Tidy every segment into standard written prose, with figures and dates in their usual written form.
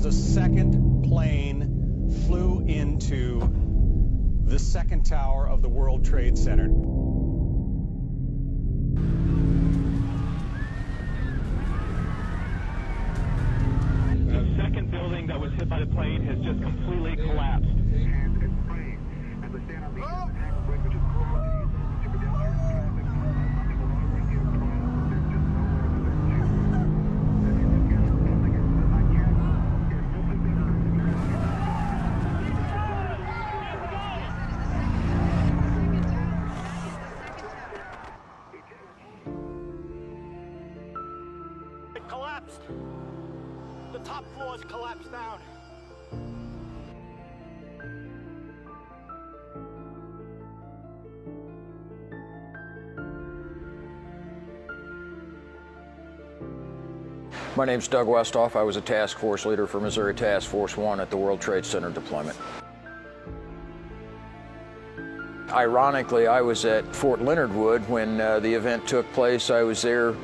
a second plane flew into the second tower of the World Trade Center. The second building that was hit by the plane has just completely collapsed. It collapsed. The top floors collapsed down. My name's Doug Westhoff. I was a task force leader for Missouri Task Force 1 at the World Trade Center deployment. Ironically, I was at Fort Leonard Wood when the event took place. I was there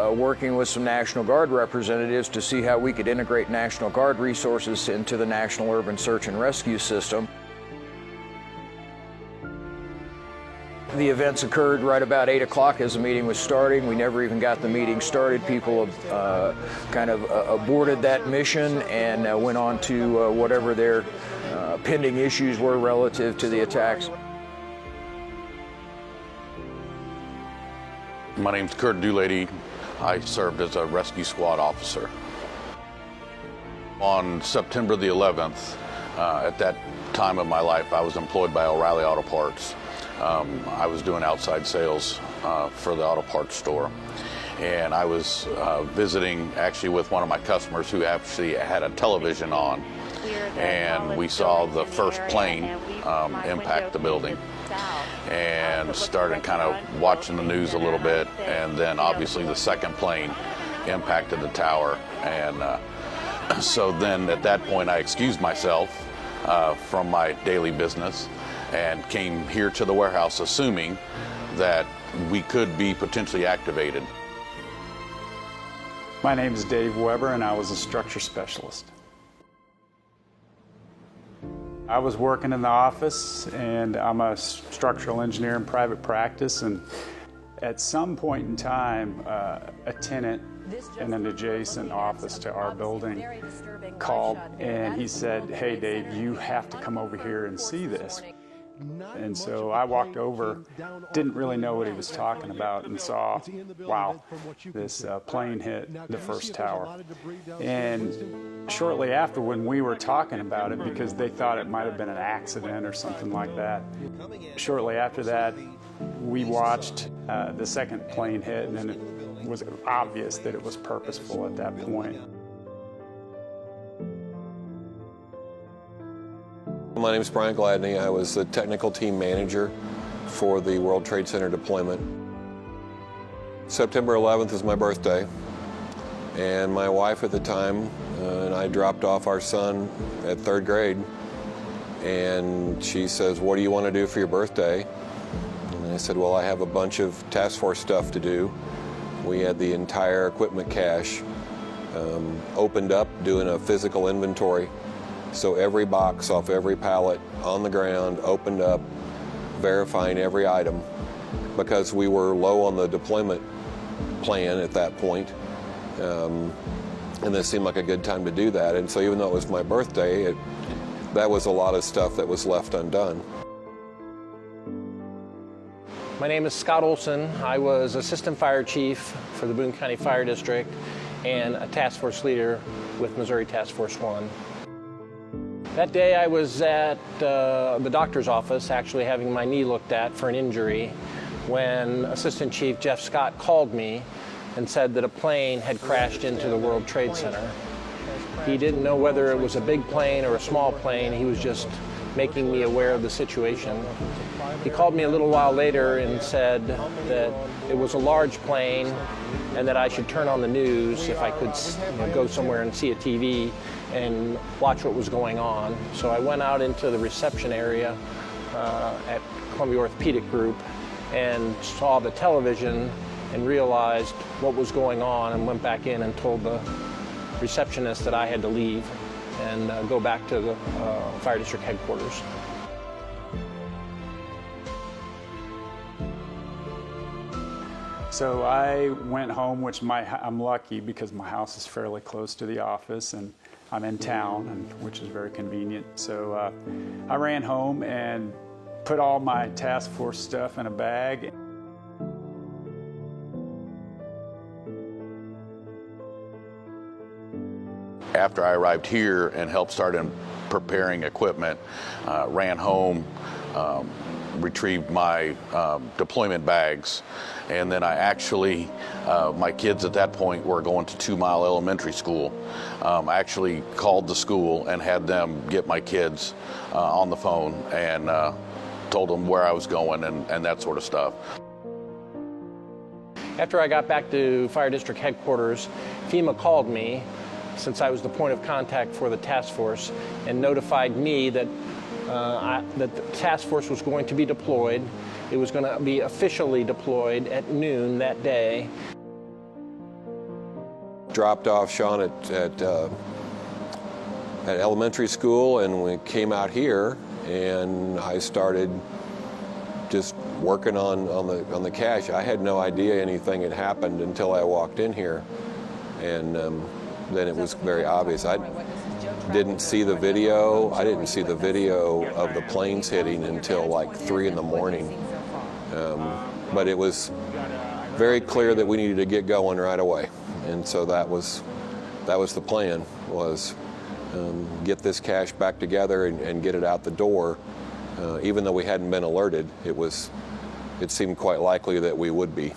working with some National Guard representatives to see how we could integrate National Guard resources into the National Urban Search and Rescue System. The events occurred right about 8 o'clock as the meeting was starting. We never even got the meeting started. People kind of aborted that mission and went on to whatever their pending issues were relative to the attacks. My name's Kurt Doolady. I served as a rescue squad officer. On September the 11th, at that time of my life, I was employed by O'Reilly Auto Parts. I was doing outside sales for the auto parts store. And I was visiting actually with one of my customers who actually had a television on. And we saw the first plane impact the building. And started kind of watching the news a little bit, and then obviously the second plane impacted the tower. And so then at that point I excused myself from my daily business and came here to the warehouse assuming that we could be potentially activated. My name is Dave Weber and I was a structure specialist. I was working in the office, and I'm a structural engineer in private practice, and at some point in time, a tenant in an adjacent office to our building called, and he said, "Hey Dave, you have to come over here and see this." And so I walked over, didn't really know what he was talking about, and saw, wow, this plane hit the first tower. And shortly after, when we were talking about it, because they thought it might have been an accident or something like that, shortly after that, we watched the second plane hit, and it was obvious that it was purposeful at that point. My name is Brian Gladney. I was the technical team manager for the World Trade Center deployment. September 11th is my birthday, and my wife at the time and I dropped off our son at 3rd grade, and she says, "What do you want to do for your birthday?" And I said, "Well, I have a bunch of task force stuff to do." We had the entire equipment cache opened up, doing a physical inventory. So every box off every pallet on the ground, opened up, verifying every item, because we were low on the deployment plan at that point. And this seemed like a good time to do that. And so even though it was my birthday, that was a lot of stuff that was left undone. My name is Scott Olson. I was Assistant Fire Chief for the Boone County Fire District and a task force leader with Missouri Task Force 1. That day I was at the doctor's office actually having my knee looked at for an injury when Assistant Chief Jeff Scott called me and said that a plane had crashed into the World Trade Center. He didn't know whether it was a big plane or a small plane. He was just making me aware of the situation. He called me a little while later and said that it was a large plane and that I should turn on the news if I could go somewhere and see a TV and watch what was going on. So I went out into the reception area at Columbia Orthopedic Group and saw the television and realized what was going on, and went back in and told the receptionist that I had to leave and go back to the fire district headquarters. So I went home, which I'm lucky because my house is fairly close to the office and I'm in town, which is very convenient. So I ran home and put all my task force stuff in a bag. After I arrived here and helped start preparing equipment, ran home, retrieved my deployment bags, and then I actually, my kids at that point were going to 2 Mile Elementary School. I actually called the school and had them get my kids on the phone and told them where I was going and that sort of stuff. After I got back to fire district headquarters, FEMA called me, since I was the point of contact for the task force, and notified me that that the task force was going to be deployed. It was going to be officially deployed at noon that day. Dropped off Sean at elementary school, and we came out here, and I started just working on the cache. I had no idea anything had happened until I walked in here, and then it was very obvious. I didn't see the video. I didn't see the video of the planes hitting until like 3 in the morning. But it was very clear that we needed to get going right away, and so that was the plan, was get this cache back together and get it out the door. Even though we hadn't been alerted, it seemed quite likely that we would be.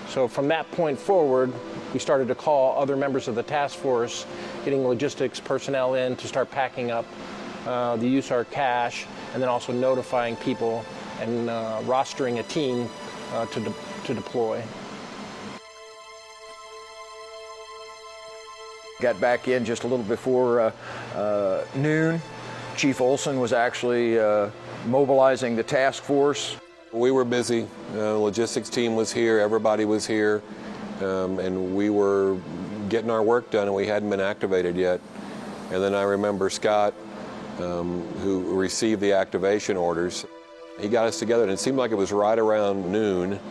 So from that point forward, we started to call other members of the task force, getting logistics personnel in to start packing up the USAR cache, and then also notifying people and rostering a team to deploy. Got back in just a little before noon. Chief Olson was actually mobilizing the task force. We were busy. The logistics team was here, everybody was here, and we were getting our work done, and we hadn't been activated yet. And then I remember Scott, who received the activation orders. He got us together, and it seemed like it was right around noon.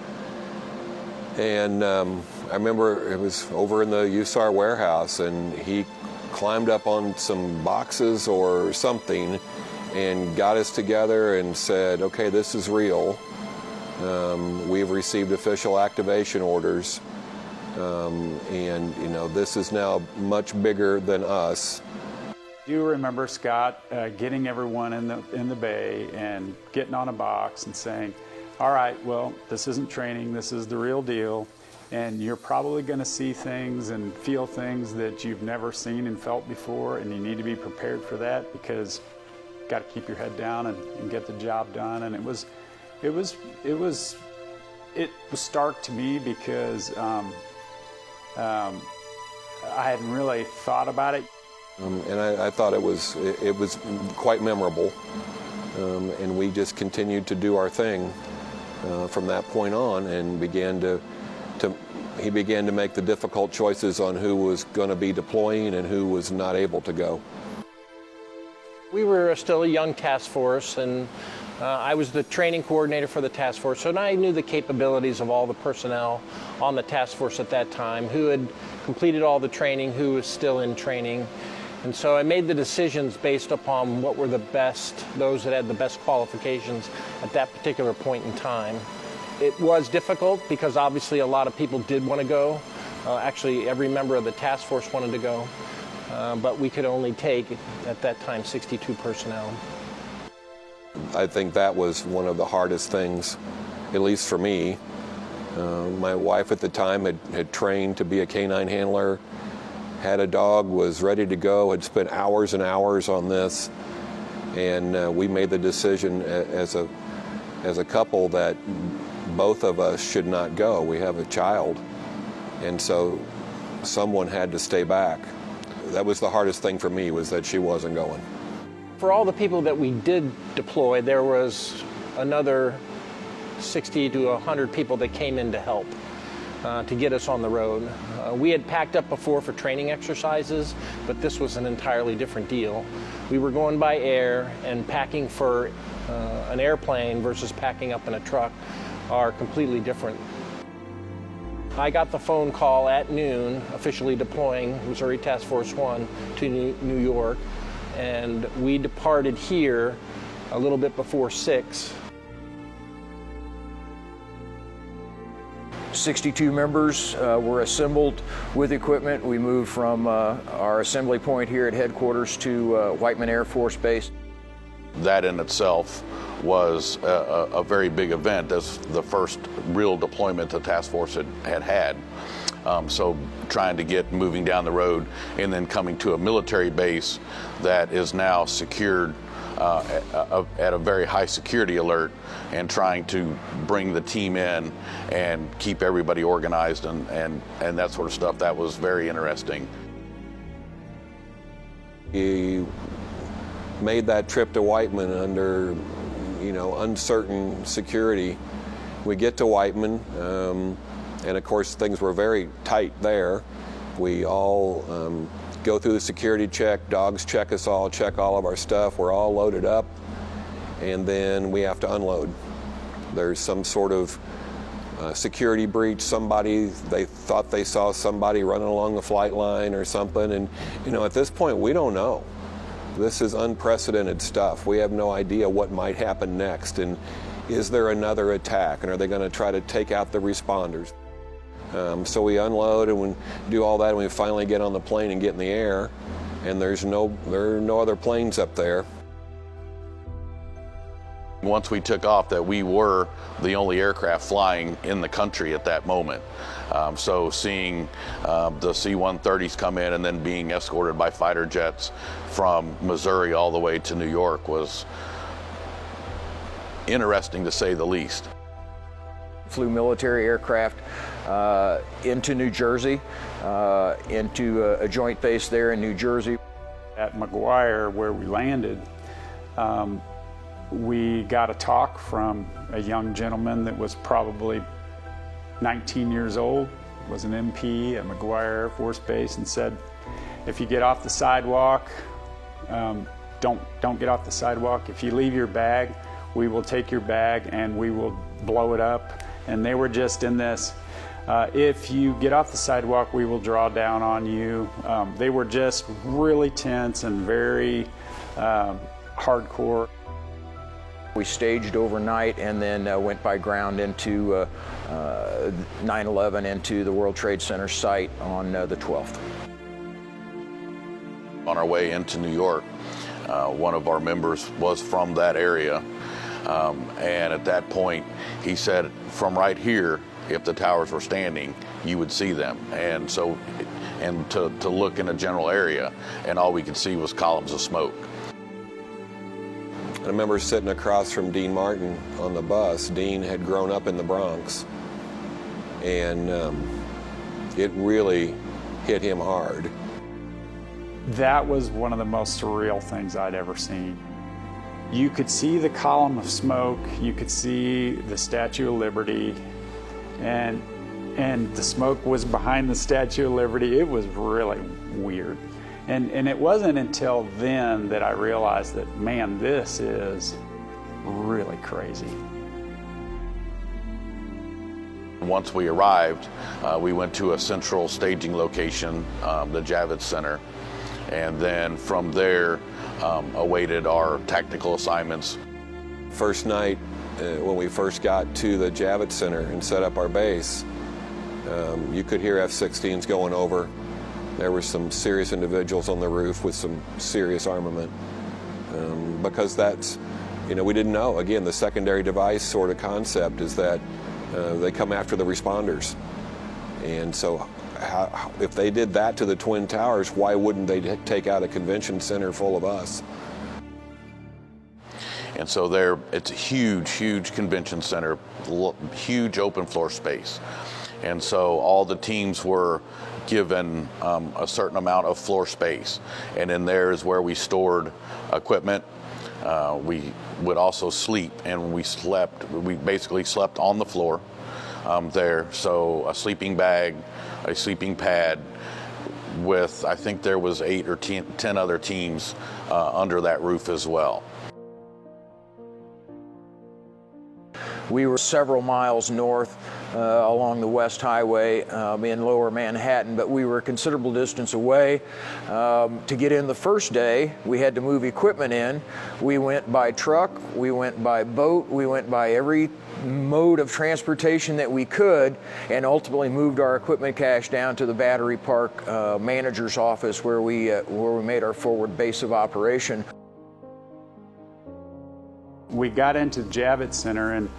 And I remember it was over in the USAR warehouse, and he climbed up on some boxes or something and got us together and said, okay, this is real. We've received official activation orders, and this is now much bigger than us. Do you remember Scott getting everyone in the bay and getting on a box and saying, all right, well, this isn't training, this is the real deal, and you're probably going to see things and feel things that you've never seen and felt before, and you need to be prepared for that because you've got to keep your head down and get the job done. And it was stark to me because I hadn't really thought about it. And I thought it was quite memorable, and we just continued to do our thing from that point on, and he began to make the difficult choices on who was going to be deploying and who was not able to go. We were still a young task force, and I was the training coordinator for the task force, so I knew the capabilities of all the personnel on the task force at that time, who had completed all the training, who was still in training. And so I made the decisions based upon what were the best, those that had the best qualifications at that particular point in time. It was difficult because obviously a lot of people did want to go. Actually, every member of the task force wanted to go, but we could only take, at that time, 62 personnel. I think that was one of the hardest things, at least for me. My wife at the time had trained to be a canine handler, had a dog, was ready to go, had spent hours and hours on this, and we made the decision as a couple that both of us should not go. We have a child, and so someone had to stay back. That was the hardest thing for me, was that she wasn't going. For all the people that we did deploy, there was another 60 to 100 people that came in to help. to get us on the road. We had packed up before for training exercises, but this was an entirely different deal. We were going by air, and packing for an airplane versus packing up in a truck are completely different. I got the phone call at noon, officially deploying Missouri Task Force 1 to New York, and we departed here a little bit before 6. 62 members were assembled with equipment. We moved from our assembly point here at headquarters to Whiteman Air Force Base. That in itself was a very big event, as the first real deployment the task force had. So trying to get moving down the road and then coming to a military base that is now secured at a very high security alert, and trying to bring the team in and keep everybody organized and that sort of stuff, that was very interesting. He made that trip to Whiteman under, uncertain security. We get to Whiteman, and of course things were very tight there. We all go through the security check, dogs check us all, check all of our stuff, we're all loaded up, and then we have to unload. There's some sort of security breach. They thought they saw somebody running along the flight line or something, and at this point we don't know. This is unprecedented stuff. We have no idea what might happen next, and is there another attack, and are they going to try to take out the responders? So we unload and we do all that, and we finally get on the plane and get in the air, and there are no other planes up there. Once we took off, that we were the only aircraft flying in the country at that moment. So seeing the C-130s come in and then being escorted by fighter jets from Missouri all the way to New York was interesting, to say the least. Flew military aircraft into New Jersey, into a joint base there in New Jersey. At McGuire, where we landed, we got a talk from a young gentleman that was probably 19 years old, was an MP at McGuire Air Force Base, and said, if you get off the sidewalk, don't get off the sidewalk. If you leave your bag, we will take your bag and we will blow it up. And they were just in this, if you get off the sidewalk, we will draw down on you. They were just really tense and very hardcore. We staged overnight and then went by ground into 9/11, into the World Trade Center site on the 12th. On our way into New York, one of our members was from that area, and at that point he said, from right here, if the towers were standing, you would see them. And so, to look in a general area, and all we could see was columns of smoke. I remember sitting across from Dean Martin on the bus. Dean had grown up in the Bronx, and it really hit him hard. That was one of the most surreal things I'd ever seen. You could see the column of smoke, you could see the Statue of Liberty, and the smoke was behind the Statue of Liberty. It was really weird. And it wasn't until then that I realized that, man, this is really crazy. Once we arrived, we went to a central staging location, the Javits Center, and then from there awaited our tactical assignments. First night, when we first got to the Javits Center and set up our base, you could hear F-16s going over. There were some serious individuals on the roof with some serious armament, because that's, we didn't know. Again, the secondary device sort of concept is that they come after the responders. And so if they did that to the Twin Towers, why wouldn't they take out a convention center full of us? And so there, it's a huge, huge convention center, huge open floor space. And so all the teams were given a certain amount of floor space. And in there is where we stored equipment. We would also sleep, and we basically slept on the floor. there. So a sleeping bag, a sleeping pad, with I think there was 8 or 10 other teams under that roof as well. We were several miles north along the West Highway in lower Manhattan, but we were a considerable distance away. To get in the first day, we had to move equipment in. We went by truck, we went by boat, we went by every mode of transportation that we could, and ultimately moved our equipment cache down to the Battery Park manager's office where we made our forward base of operation. We got into Javits Center, and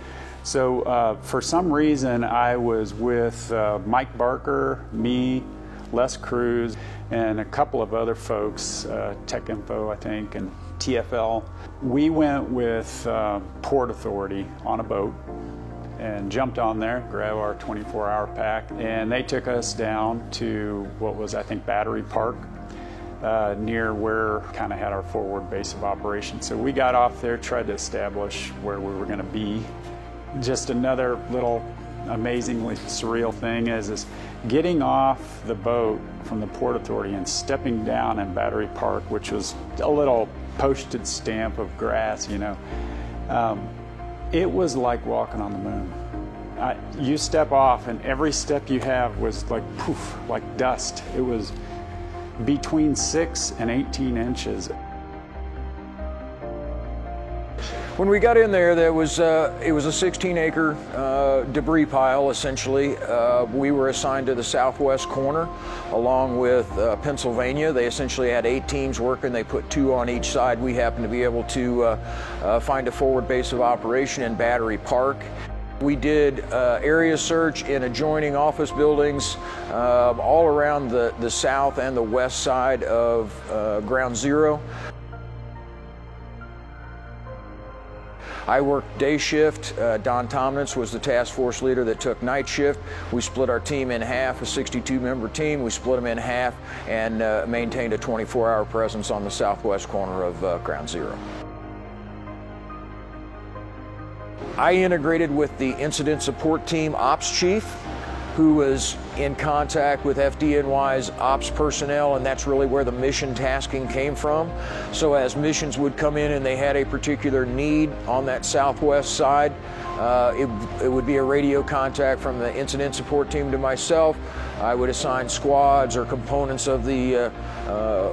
so for some reason I was with Mike Barker, me, Les Cruz, and a couple of other folks, Tech Info I think, and TFL. We went with Port Authority on a boat and jumped on there, grabbed our 24-hour pack, and they took us down to what was, I think, Battery Park, near where kind of had our forward base of operations. So we got off there, tried to establish where we were going to be. Just another little amazingly surreal thing is getting off the boat from the Port Authority and stepping down in Battery Park, which was a little postage stamp of grass, you know. It was like walking on the moon. You step off and every step you have was like poof, like dust. It was between 6 and 18 inches. When we got in there, it was a 16-acre debris pile, essentially. We were assigned to the southwest corner, along with Pennsylvania. They essentially had 8 teams working. They put 2 on each side. We happened to be able to find a forward base of operation in Battery Park. We did area search in adjoining office buildings all around the south and the west side of Ground Zero. I worked day shift. Don Tomnitz was the task force leader that took night shift. We split our team in half, a 62-member team. We split them in half and maintained a 24-hour presence on the southwest corner of Ground Zero. I integrated with the incident support team ops chief, who was in contact with FDNY's ops personnel, and that's really where the mission tasking came from. So as missions would come in and they had a particular need on that southwest side, it would be a radio contact from the incident support team to myself. I would assign squads or components of the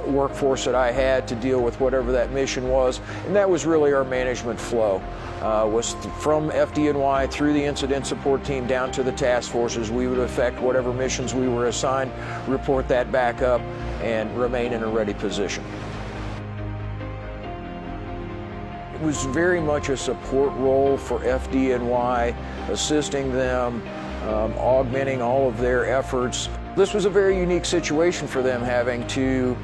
workforce that I had to deal with whatever that mission was, and that was really our management flow. Was from FDNY through the incident support team down to the task forces. We would affect whatever missions we were assigned, report that back up, and remain in a ready position. It was very much a support role for FDNY, assisting them, augmenting all of their efforts. This was a very unique situation for them, having to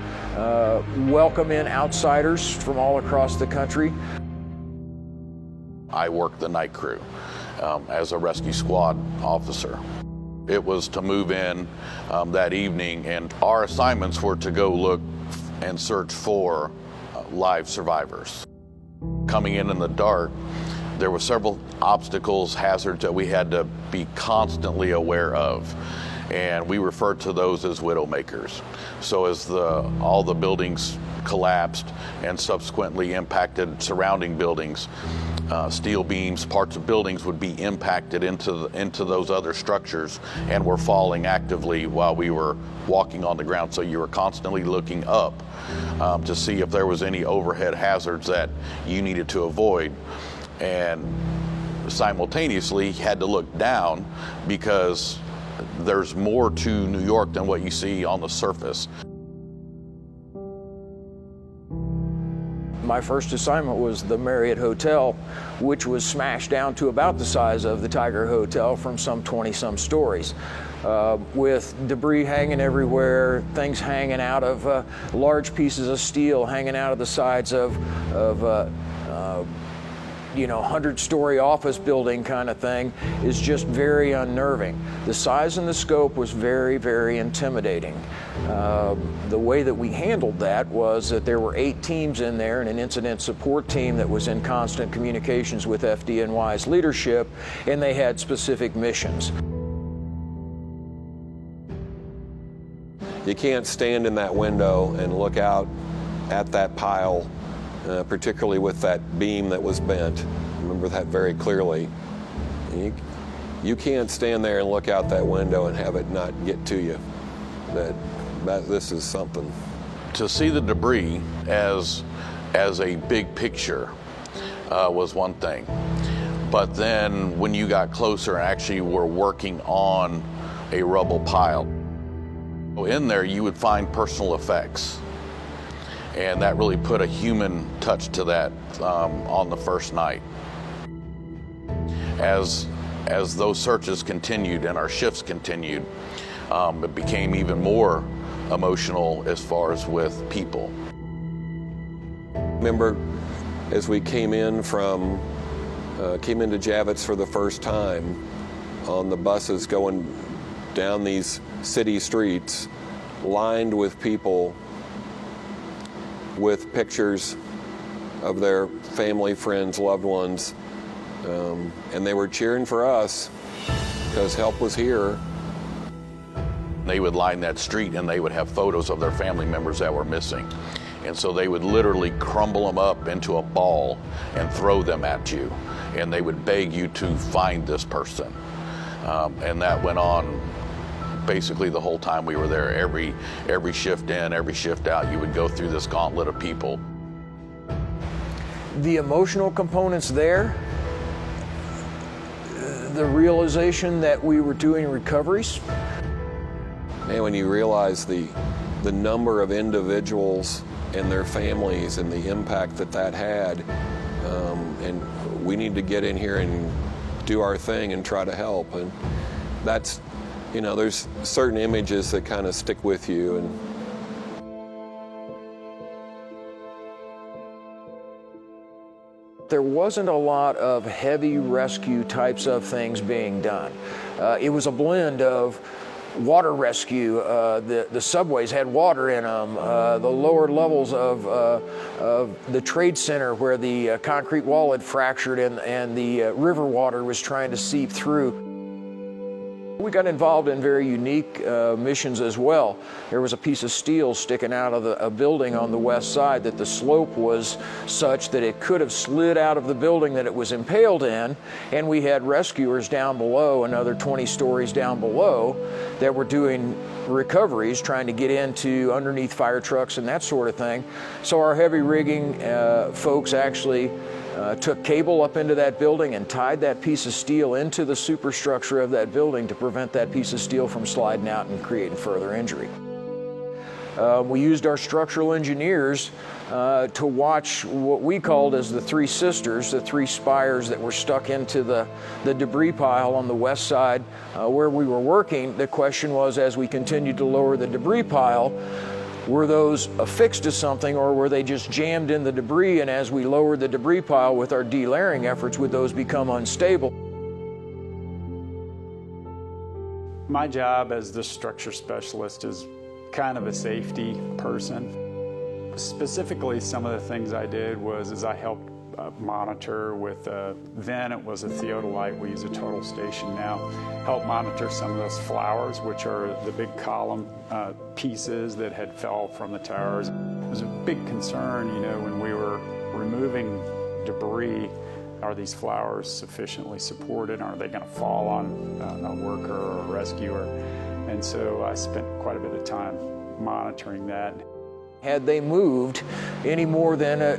welcome in outsiders from all across the country. I worked the night crew as a rescue squad officer. It was to move in that evening, and our assignments were to go look and search for live survivors. Coming in the dark, there were several obstacles, hazards that we had to be constantly aware of, and we referred to those as widowmakers. So as all the buildings collapsed and subsequently impacted surrounding buildings, steel beams, parts of buildings would be impacted into those other structures and were falling actively while we were walking on the ground. So you were constantly looking up to see if there was any overhead hazards that you needed to avoid, and simultaneously had to look down because there's more to New York than what you see on the surface. My first assignment was the Marriott Hotel, which was smashed down to about the size of the Tiger Hotel from some 20-some stories, with debris hanging everywhere, things hanging out of large pieces of steel hanging out of the sides of 100-story office building kind of thing is just very unnerving. The size and the scope was very, very intimidating. The way that we handled that was that there were 8 teams in there and an incident support team that was in constant communications with FDNY's leadership, and they had specific missions. You can't stand in that window and look out at that pile, particularly with that beam that was bent. I remember that very clearly. You can't stand there and look out that window and have it not get to you. That this is something. To see the debris as a big picture was one thing, but then when you got closer and actually were working on a rubble pile, in there you would find personal effects, and that really put a human touch to that on the first night. As those searches continued and our shifts continued, it became even more emotional as far as with people. Remember, as we came into Javits for the first time on the buses going down these city streets, lined with people with pictures of their family, friends, loved ones, and they were cheering for us because help was here. They would line that street and they would have photos of their family members that were missing. And so they would literally crumble them up into a ball and throw them at you. And they would beg you to find this person. And that went on basically the whole time we were there. Every shift in, every shift out, you would go through this gauntlet of people. The emotional components there, the realization that we were doing recoveries. Man, when you realize the number of individuals and their families and the impact that had, and we need to get in here and do our thing and try to help. And that's, there's certain images that kind of stick with you. And there wasn't a lot of heavy rescue types of things being done. It was a blend of water rescue. The subways had water in them. The lower levels of the trade center where the concrete wall had fractured and the river water was trying to seep through. We got involved in very unique missions as well. There was a piece of steel sticking out of a building on the west side that the slope was such that it could have slid out of the building that it was impaled in, and we had rescuers down below, another 20 stories down below, that were doing recoveries, trying to get into underneath fire trucks and that sort of thing. So our heavy rigging folks actually took cable up into that building and tied that piece of steel into the superstructure of that building to prevent that piece of steel from sliding out and creating further injury. We used our structural engineers to watch what we called as the three sisters, the three spires that were stuck into the debris pile on the west side where we were working. The question was, as we continued to lower the debris pile, were those affixed to something, or were they just jammed in the debris, and as we lowered the debris pile with our delayering efforts, would those become unstable? My job as the structure specialist is kind of a safety person. Specifically, some of the things I did was I helped monitor with, then it was a theodolite, we use a total station now, help monitor some of those flowers, which are the big column pieces that had fell from the towers. It was a big concern, when we were removing debris, are these flowers sufficiently supported? Are they going to fall on a worker or a rescuer? And so I spent quite a bit of time monitoring that. Had they moved any more than a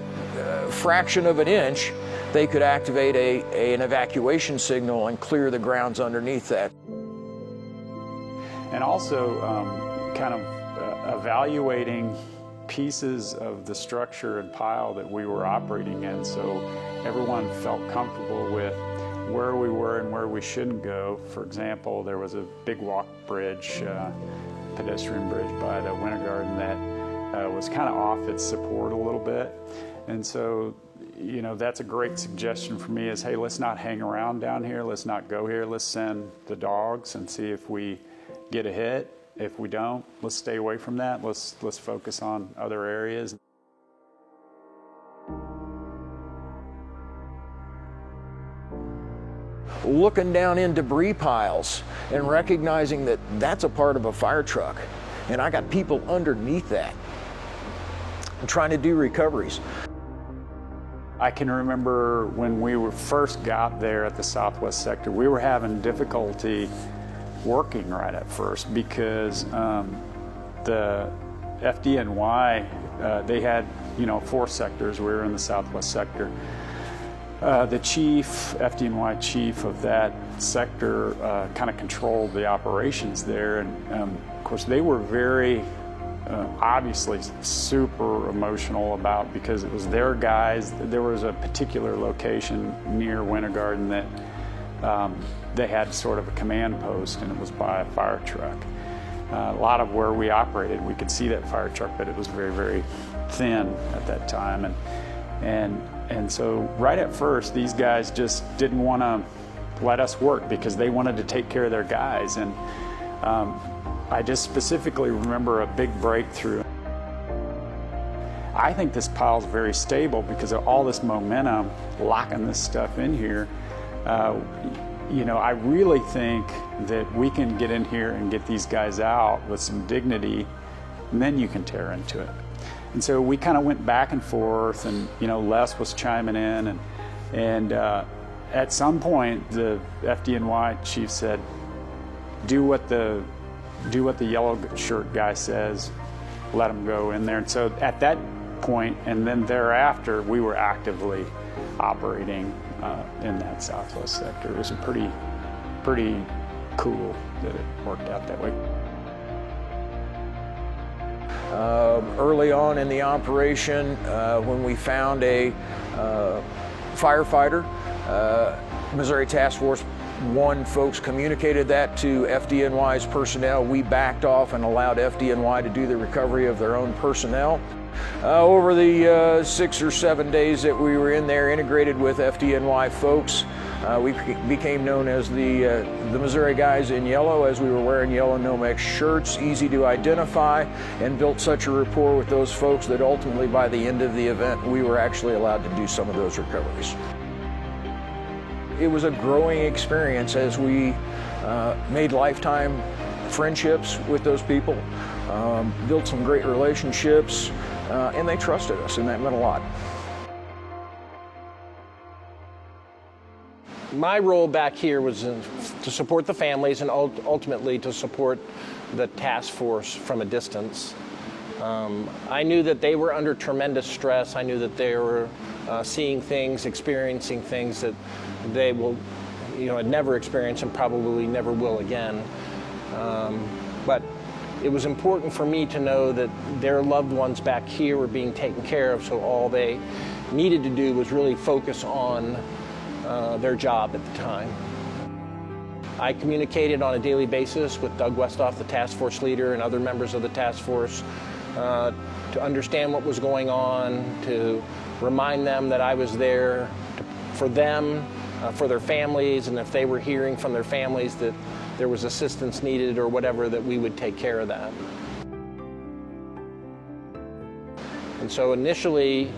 fraction of an inch, they could activate an evacuation signal and clear the grounds underneath that. And also kind of evaluating pieces of the structure and pile that we were operating in, so everyone felt comfortable with where we were and where we shouldn't go. For example, there was a big walk bridge, pedestrian bridge by the Winter Garden that was kind of off its support a little bit. And so, you know, that's a great suggestion for me is, hey, let's not hang around down here. Let's not go here. Let's send the dogs and see if we get a hit. If we don't, let's stay away from that. Let's focus on other areas. Looking down in debris piles and recognizing that that's a part of a fire truck, and I got people underneath that and trying to do recoveries. I can remember when we first got there at the Southwest Sector, we were having difficulty working right at first because the FDNY, they had, you know, 4 sectors. We were in the Southwest Sector. The chief, FDNY chief of that sector, kind of controlled the operations there, and of course they were very obviously super emotional about, because it was their guys. There was a particular location near Winter Garden that they had sort of a command post, and it was by a fire truck. A lot of where we operated, we could see that fire truck, but it was very, very thin at that time. And so right at first, these guys just didn't want to let us work because they wanted to take care of their guys. And I just specifically remember a big breakthrough. I think this pile's very stable because of all this momentum locking this stuff in here. You know, I really think that we can get in here and get these guys out with some dignity, and then you can tear into it. And so we kind of went back and forth, and you know, Les was chiming in, and at some point the FDNY chief said, do what the yellow shirt guy says, let him go in there. And so at that point, and then thereafter, we were actively operating in that Southwest Sector. It was pretty cool that it worked out that way. Early on in the operation, when we found a firefighter, Missouri Task Force 1 folks communicated that to FDNY's personnel. We backed off and allowed FDNY to do the recovery of their own personnel. Over the 6 or 7 days that we were in there, integrated with FDNY folks, we became known as the Missouri guys in yellow, as we were wearing yellow Nomex shirts, easy to identify, and built such a rapport with those folks that ultimately by the end of the event we were actually allowed to do some of those recoveries. It was a growing experience as we made lifetime friendships with those people, built some great relationships, and they trusted us, and that meant a lot. My role back here was to support the families and ultimately to support the task force from a distance. I knew that they were under tremendous stress. I knew that they were seeing things, experiencing things that they will, had never experienced and probably never will again. But it was important for me to know that their loved ones back here were being taken care of, so all they needed to do was really focus on their job at the time. I communicated on a daily basis with Doug Westhoff, the task force leader, and other members of the task force to understand what was going on, to remind them that I was there for them, for their families, and if they were hearing from their families that there was assistance needed or whatever, that we would take care of that. And so initially,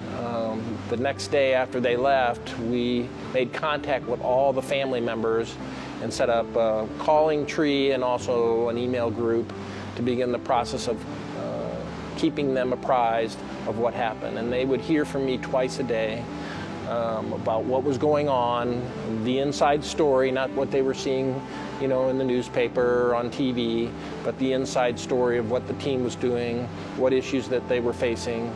the next day after they left, we made contact with all the family members and set up a calling tree and also an email group to begin the process of keeping them apprised of what happened. And they would hear from me twice a day about what was going on, the inside story, not what they were seeing, in the newspaper or on TV, but the inside story of what the team was doing, what issues that they were facing,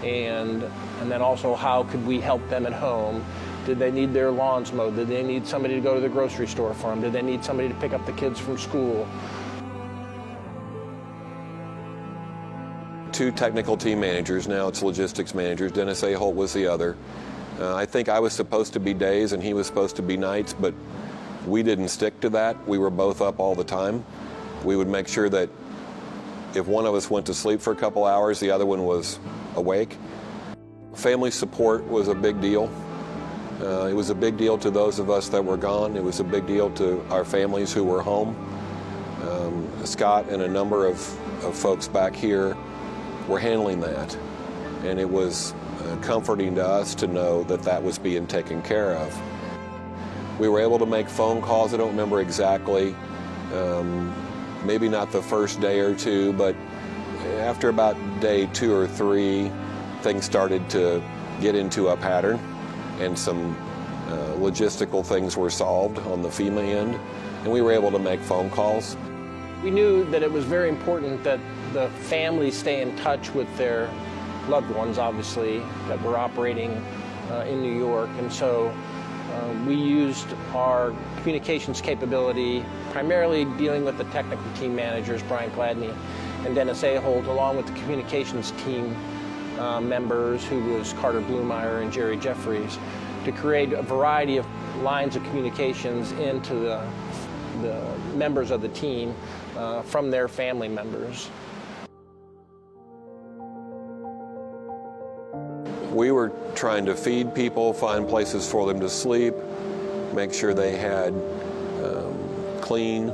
and then also how could we help them at home. Did they need their lawns mowed? Did they need somebody to go to the grocery store for them? Did they need somebody to pick up the kids from school? 2 technical team managers, now it's logistics managers. Dennis A. Holt was the other. I think I was supposed to be days and he was supposed to be nights, but we didn't stick to that. We were both up all the time. We would make sure that if one of us went to sleep for a couple hours, the other one was awake. Family support was a big deal. It was a big deal to those of us that were gone. It was a big deal to our families who were home. Scott and a number of folks back here were handling that. And it was comforting to us to know that that was being taken care of. We were able to make phone calls. I don't remember exactly, maybe not the first day or two, but after about day 2 or 3, things started to get into a pattern, and some logistical things were solved on the FEMA end, and we were able to make phone calls. We knew that it was very important that the families stay in touch with their loved ones, obviously, that were operating in New York, and so we used our communications capability, primarily dealing with the technical team managers, Brian Gladney and Dennis Ahold, along with the communications team members, who was Carter Blumeyer and Jerry Jeffries, to create a variety of lines of communications into the members of the team from their family members. We were trying to feed people, find places for them to sleep, make sure they had clean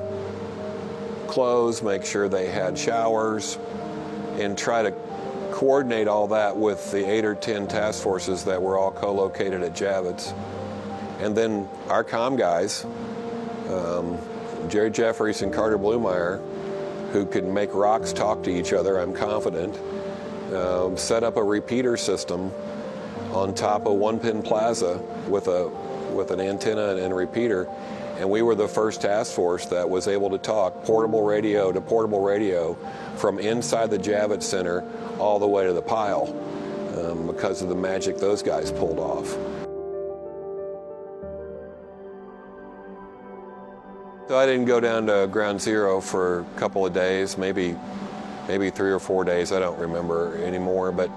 clothes, make sure they had showers, and try to coordinate all that with the 8 or 10 task forces that were all co-located at Javits. And then our comm guys, Jerry Jeffries and Carter Blumeyer, who could make rocks talk to each other, I'm confident, set up a repeater system on top of One Pin Plaza with an antenna and a repeater, and we were the first task force that was able to talk portable radio to portable radio from inside the Javits Center all the way to the pile, because of the magic those guys pulled off. So I didn't go down to Ground Zero for a couple of days, maybe 3 or 4 days, I don't remember anymore, but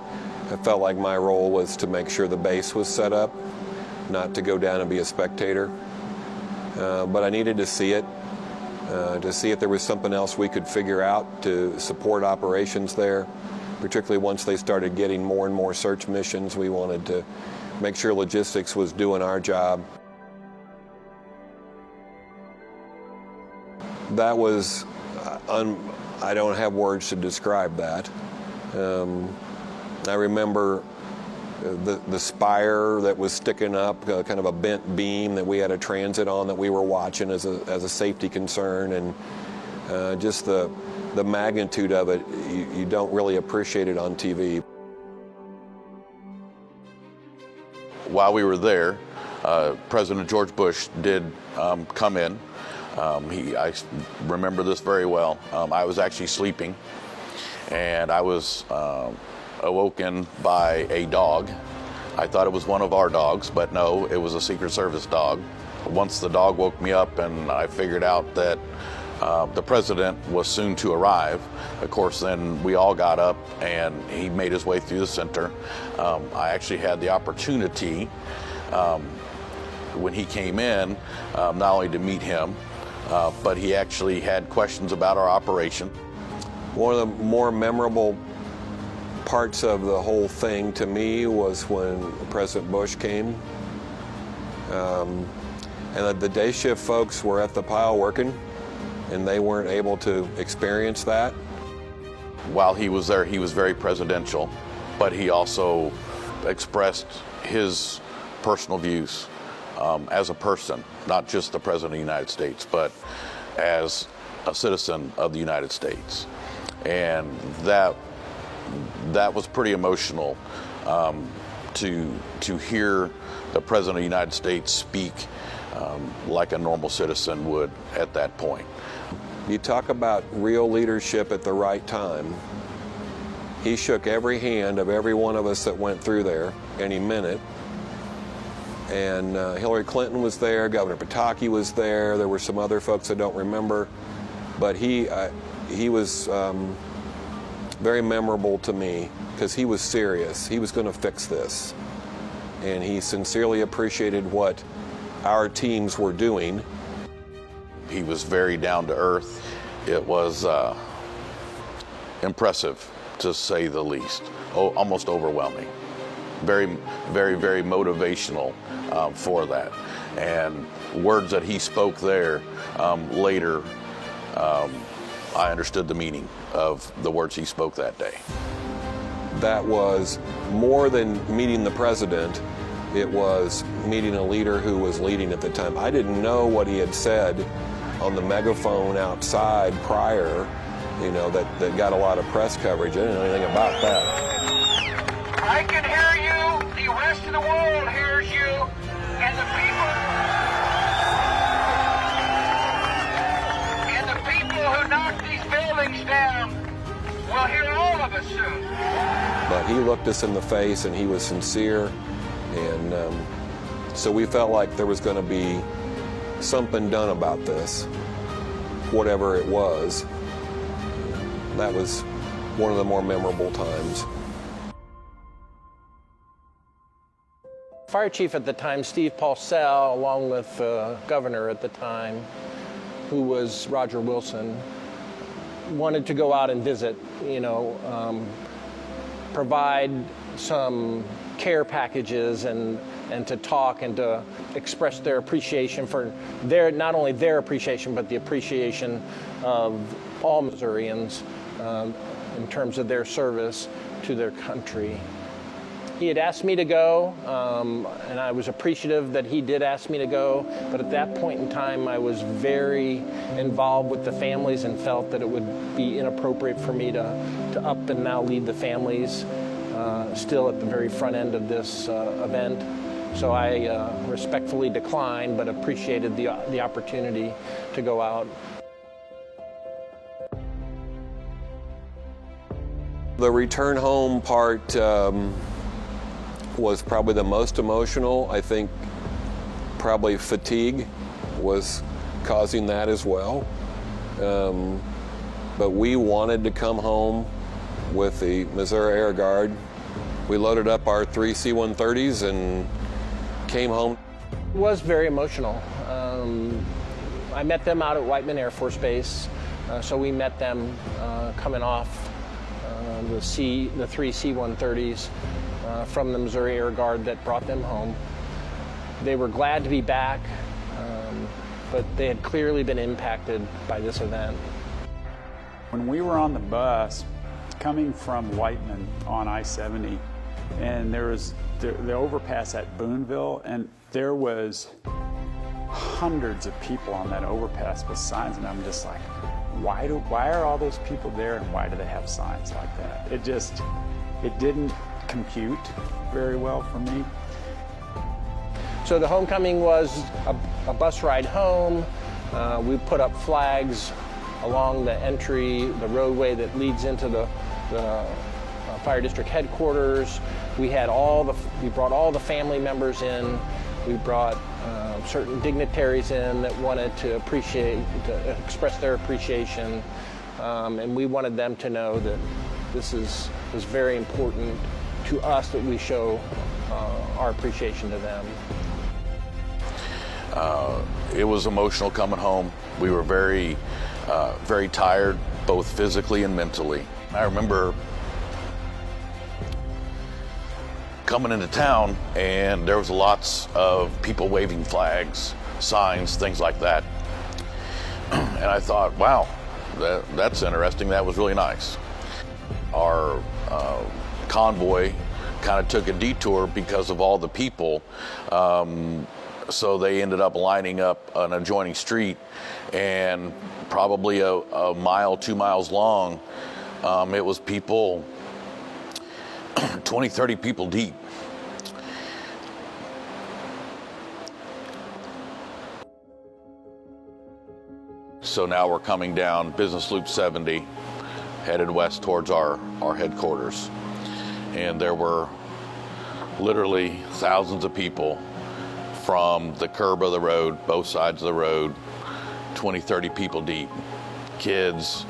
I felt like my role was to make sure the base was set up, not to go down and be a spectator. But I needed to see it, to see if there was something else we could figure out to support operations there, particularly once they started getting more and more search missions. We wanted to make sure logistics was doing our job. That was, I don't have words to describe that. I remember the spire that was sticking up, kind of a bent beam that we had a transit on that we were watching as a safety concern, and just the magnitude of it, you don't really appreciate it on TV. While we were there, President George Bush did come in. I remember this very well. I was actually sleeping, and I was awoken by a dog. I thought it was one of our dogs, but no, it was a Secret Service dog. Once the dog woke me up and I figured out that the president was soon to arrive, of course, then we all got up and he made his way through the center. I actually had the opportunity when he came in, not only to meet him, but he actually had questions about our operation. One of the more memorable parts of the whole thing to me was when President Bush came, and the day shift folks were at the pile working, and they weren't able to experience that. While he was there, he was very presidential, but he also expressed his personal views as a person, not just the President of the United States, but as a citizen of the United States. And that was pretty emotional, to hear the President of the United States speak like a normal citizen would at that point. You talk about real leadership at the right time. He shook every hand of every one of us that went through there, and he meant it. And Hillary Clinton was there, Governor Pataki was there, there were some other folks I don't remember, but he was very memorable to me because he was serious. He was going to fix this, and he sincerely appreciated what our teams were doing. He was very down to earth. It was impressive, to say the least, almost overwhelming. very, very, very motivational for that. And words that he spoke there, later, I understood the meaning of the words he spoke that day. That was more than meeting the president. It was meeting a leader who was leading at the time. I didn't know what he had said on the megaphone outside prior, you know, that got a lot of press coverage. I didn't know anything about that. I can hear you, the rest of the world hears you, and the people who knocked these buildings down will hear all of us soon. But he looked us in the face and he was sincere, and so we felt like there was going to be something done about this, whatever it was. That was one of the more memorable times. Fire chief at the time, Steve Paulsell, along with the governor at the time, who was Roger Wilson, wanted to go out and visit, you know, provide some care packages and to talk and to express their appreciation for not only their appreciation, but the appreciation of all Missourians in terms of their service to their country. He had asked me to go, and I was appreciative that he did ask me to go, but at that point in time I was very involved with the families and felt that it would be inappropriate for me to up and now lead the families still at the very front end of this event. So I respectfully declined, but appreciated the opportunity to go out. The return home part was probably the most emotional. I think probably fatigue was causing that as well. But we wanted to come home with the Missouri Air Guard. We loaded up our 3 C-130s and came home. It was very emotional. I met them out at Whiteman Air Force Base, so we met them coming off the 3 C-130s from the Missouri Air Guard that brought them home. They were glad to be back, but they had clearly been impacted by this event. When we were on the bus coming from Whiteman on I-70, and there was the overpass at Boonville, and there was hundreds of people on that overpass with signs, and I'm just like, why are all those people there, and why do they have signs like that? It didn't compute very well for me. So the homecoming was a bus ride home. We put up flags along the the roadway that leads into the fire district headquarters. We brought all the family members in. We brought certain dignitaries in that wanted to express their appreciation, and we wanted them to know that this was very important to us, that we show our appreciation to them. It was emotional coming home. We were very, very tired, both physically and mentally. I remember coming into town, and there was lots of people waving flags, signs, things like that. And I thought, wow, that's interesting. That was really nice. Our convoy kind of took a detour because of all the people. So they ended up lining up an adjoining street, and probably a mile, 2 miles long, it was people 20, 30 people deep. So now we're coming down Business Loop 70, headed west towards our headquarters. And there were literally thousands of people from the curb of the road, both sides of the road, 20, 30 people deep. Kids,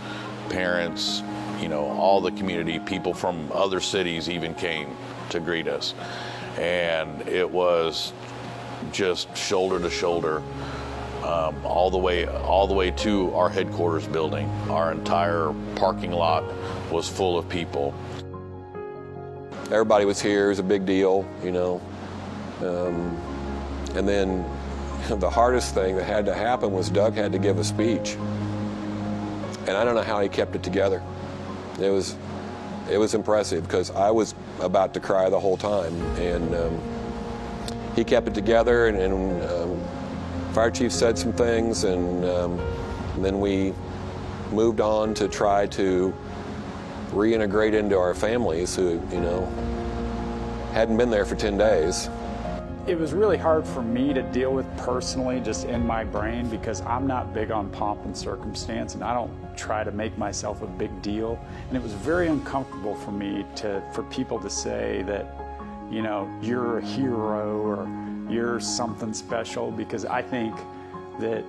parents, you know, all the community, people from other cities even came to greet us. And it was just shoulder to shoulder, all the way to our headquarters building. Our entire parking lot was full of people. everybody was here. It was a big deal, you know. And then the hardest thing that had to happen was Doug had to give a speech. And I don't know how he kept it together. It was impressive because I was about to cry the whole time. And he kept it together, and Fire Chief said some things, and then we moved on to try to reintegrate into our families who, you know, hadn't been there for 10 days. It was really hard for me to deal with personally, just in my brain, because I'm not big on pomp and circumstance, and I don't try to make myself a big deal. And it was very uncomfortable for me for people to say that, you know, you're a hero or you're something special, because I think that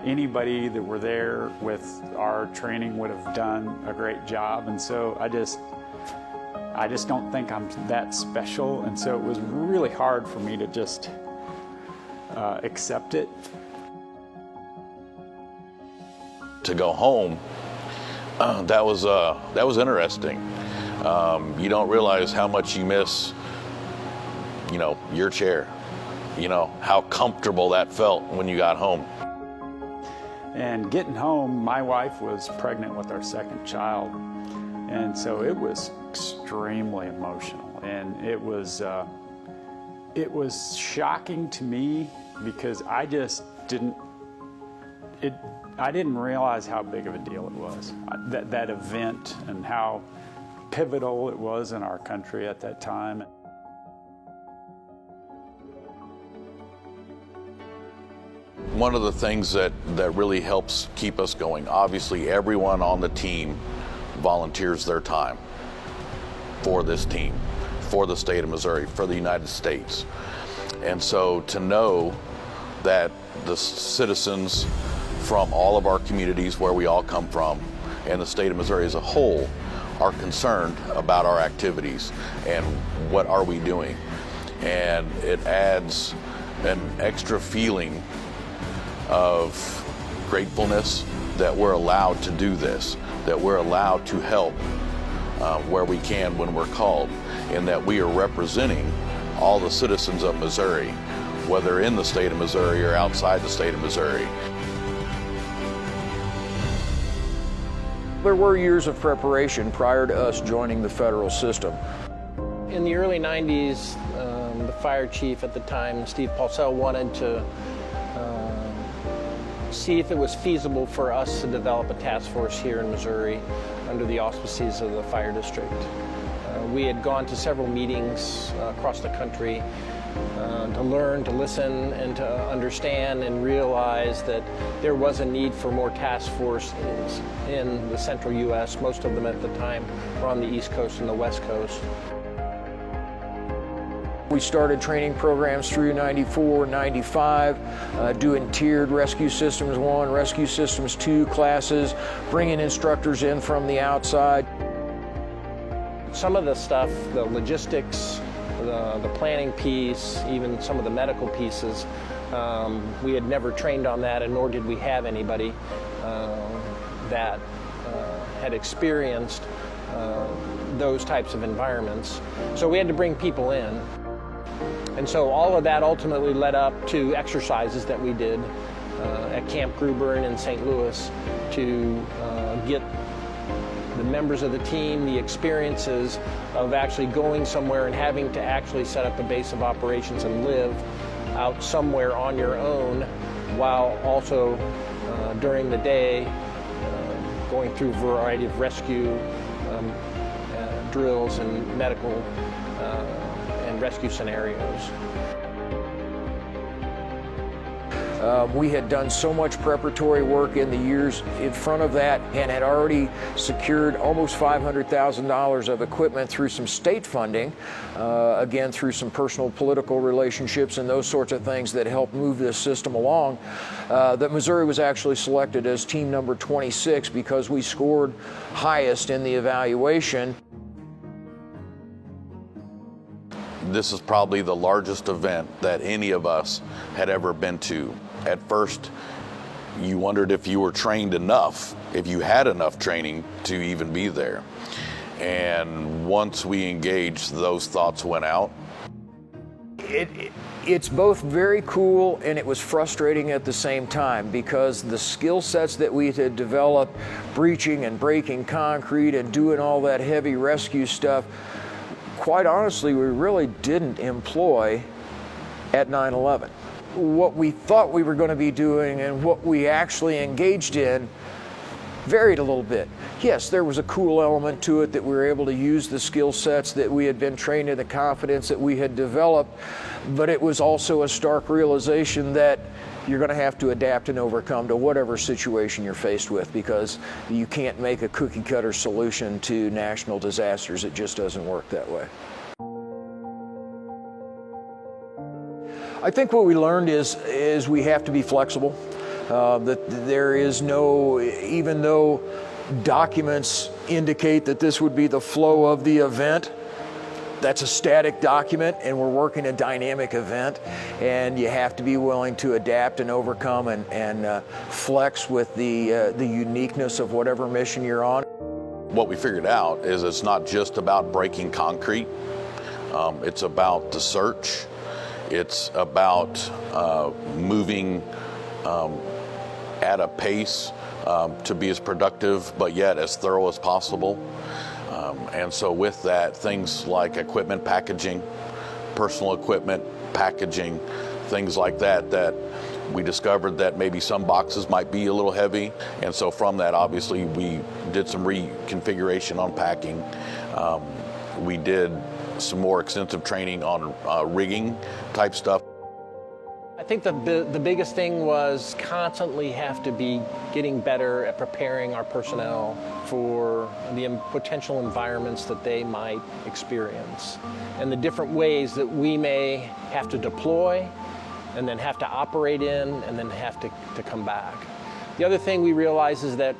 anybody that were there with our training would have done a great job. And so I just don't think I'm that special, and so it was really hard for me to just accept it. To go home, that was interesting. You don't realize how much you miss, you know, your chair. You know, how comfortable that felt when you got home. And getting home, my wife was pregnant with our second child, and so it was extremely emotional, and it was shocking to me because I just didn't realize how big of a deal it was, that event, and how pivotal it was in our country at that time. One of the things that really helps keep us going, obviously everyone on the team volunteers their time for this team, for the state of Missouri, for the United States. And so to know that the citizens from all of our communities where we all come from and the state of Missouri as a whole are concerned about our activities and what are we doing. And it adds an extra feeling of gratefulness that we're allowed to do this, that we're allowed to help where we can when we're called, and that we are representing all the citizens of Missouri, whether in the state of Missouri or outside the state of Missouri. There were years of preparation prior to us joining the federal system. In the early 90s, the fire chief at the time, Steve Paulsell, wanted to see if it was feasible for us to develop a task force here in Missouri under the auspices of the fire district. We had gone to several meetings across the country to learn, to listen, and to understand and realize that there was a need for more task forces in the central U.S. Most of them at the time were on the East Coast and the West Coast. We started training programs through 94, 95, doing tiered Rescue Systems 1, Rescue Systems 2 classes, bringing instructors in from the outside. Some of the stuff, the logistics, the planning piece, even some of the medical pieces, we had never trained on that, and nor did we have anybody that had experienced those types of environments. So we had to bring people in. And so all of that ultimately led up to exercises that we did at Camp Gruber and in St. Louis to get the members of the team the experiences of actually going somewhere and having to actually set up a base of operations and live out somewhere on your own, while also during the day going through a variety of rescue drills and medical and rescue scenarios. We had done so much preparatory work in the years in front of that and had already secured almost $500,000 of equipment through some state funding, again through some personal political relationships and those sorts of things that helped move this system along, that Missouri was actually selected as team number 26 because we scored highest in the evaluation. This is probably the largest event that any of us had ever been to. At first, you wondered if you were trained enough, if you had enough training to even be there. And once we engaged, those thoughts went out. It's both very cool and it was frustrating at the same time, because the skill sets that we had developed, breaching and breaking concrete and doing all that heavy rescue stuff, quite honestly, we really didn't employ at 9/11. What we thought we were going to be doing and what we actually engaged in varied a little bit. Yes, there was a cool element to it that we were able to use the skill sets that we had been trained in, the confidence that we had developed, but it was also a stark realization that you're going to have to adapt and overcome to whatever situation you're faced with, because you can't make a cookie cutter solution to national disasters. It just doesn't work that way. I think what we learned is we have to be flexible. That there is no, even though documents indicate that this would be the flow of the event, that's a static document, and we're working a dynamic event, and you have to be willing to adapt and overcome and flex with the uniqueness of whatever mission you're on. What we figured out is it's not just about breaking concrete. It's about the search. It's about moving at a pace to be as productive but yet as thorough as possible. And so with that, things like equipment packaging, personal equipment packaging, things like that, that we discovered that maybe some boxes might be a little heavy. And so from that, obviously, we did some reconfiguration on packing. We did some more extensive training on rigging type stuff. I think the biggest thing was constantly have to be getting better at preparing our personnel for the potential environments that they might experience and the different ways that we may have to deploy and then have to operate in and then have to come back. The other thing we realize is that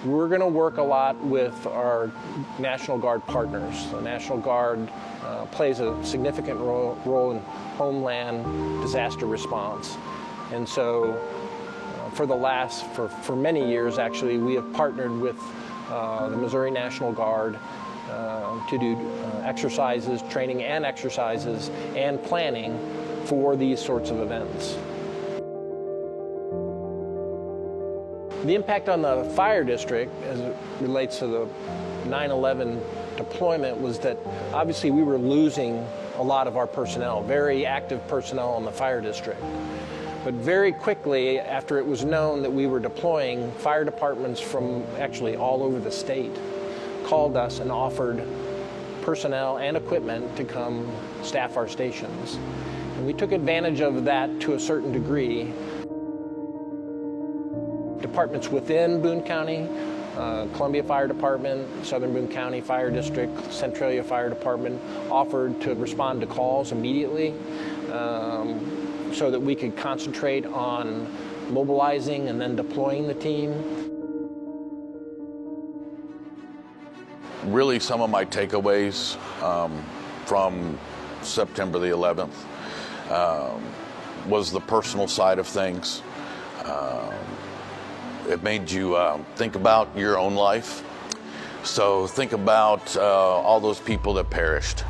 we're going to work a lot with our National Guard partners. The National Guard plays a significant role in homeland disaster response. And so for many years, actually, we have partnered with the Missouri National Guard to do exercises, training and exercises and planning for these sorts of events. The impact on the fire district as it relates to the 9/11 deployment was that obviously we were losing a lot of our personnel, very active personnel in the fire district. But very quickly, after it was known that we were deploying, fire departments from actually all over the state called us and offered personnel and equipment to come staff our stations. And we took advantage of that to a certain degree. Departments within Boone County, Columbia Fire Department, Southern Boone County Fire District, Centralia Fire Department offered to respond to calls immediately so that we could concentrate on mobilizing and then deploying the team. Really, some of my takeaways from September the 11th was the personal side of things. It made you think about your own life. So think about all those people that perished.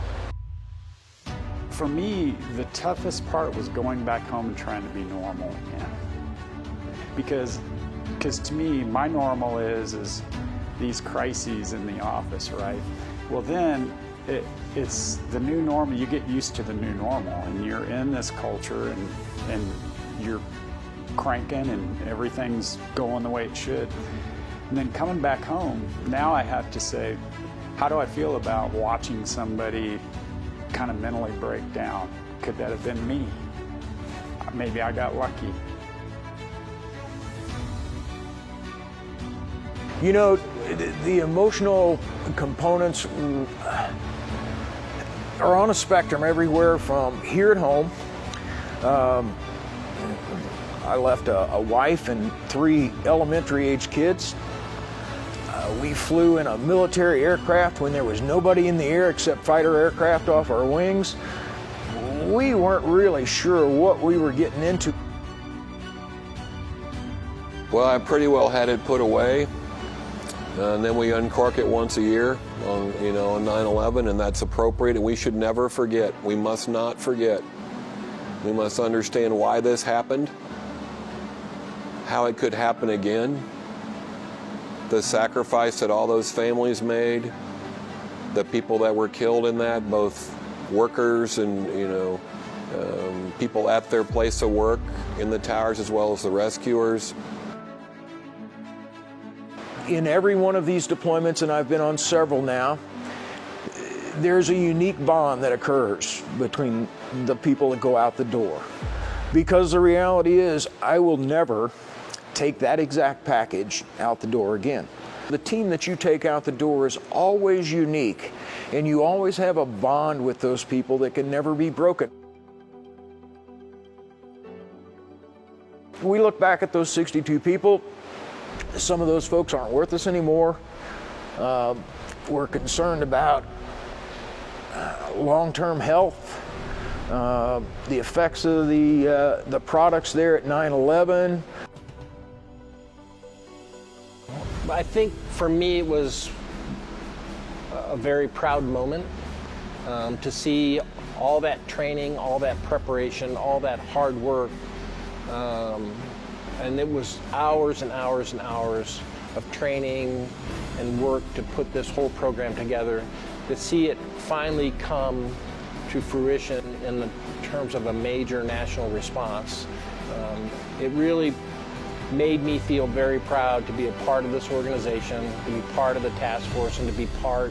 For me, the toughest part was going back home and trying to be normal again. Because to me, my normal is these crises in the office, right? Well, then it's the new normal. You get used to the new normal, and you're in this culture, and you're cranking and everything's going the way it should. And then coming back home, now I have to say, how do I feel about watching somebody kind of mentally break down? Could that have been me? Maybe I got lucky. You know, the emotional components are on a spectrum everywhere from here at home. I left a wife and 3 elementary-age kids. We flew in a military aircraft when there was nobody in the air except fighter aircraft off our wings. We weren't really sure what we were getting into. Well, I pretty well had it put away. And then we uncork it once a year on 9/11, and that's appropriate, and we should never forget. We must not forget. We must understand why this happened, how it could happen again, the sacrifice that all those families made, the people that were killed in that, both workers and people at their place of work in the towers, as well as the rescuers. In every one of these deployments, and I've been on several now, there's a unique bond that occurs between the people that go out the door. Because the reality is, I will never take that exact package out the door again. The team that you take out the door is always unique, and you always have a bond with those people that can never be broken. We look back at those 62 people. Some of those folks aren't worth us anymore. We're concerned about long-term health, the effects of the products there at 9/11. I think for me it was a very proud moment to see all that training, all that preparation, all that hard work. And it was hours and hours and hours of training and work to put this whole program together, to see it finally come to fruition in the terms of a major national response. It really made me feel very proud to be a part of this organization, to be part of the task force, and to be part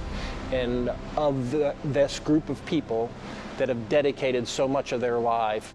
of this group of people that have dedicated so much of their life